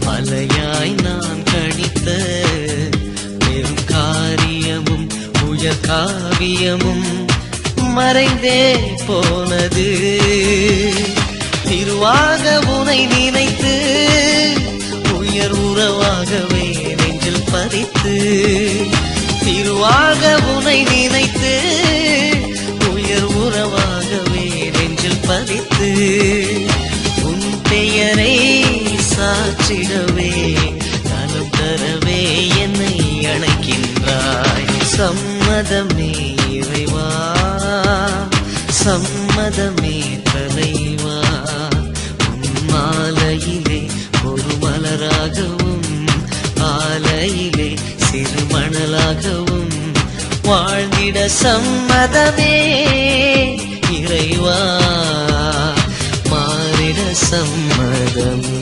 மலையாய் நான் கணித்த பெரும் காரியமும் உயர் காவியமும் மறைந்தே போனது. திருவாக உனை நினைத்து உயர் உறவாகவே நெஞ்சில் பதித்து, திருவாக உனை நினைத்து உயர் உறவாகவே நெஞ்சில் பதித்து, உன் பெயரை சாற்றிடவே நலம் தரவே என்னை அழைக்கின்றாய். சம்மதமே இறைவா, சம்மதமே தலைவா. உன் மாலையிலே ஒரு மலராகவும் ஆலையிலே சிறு மணலாகவும் வாழ்ந்திட சம்மதமே இறைவா, மாறிட சம்மதமே.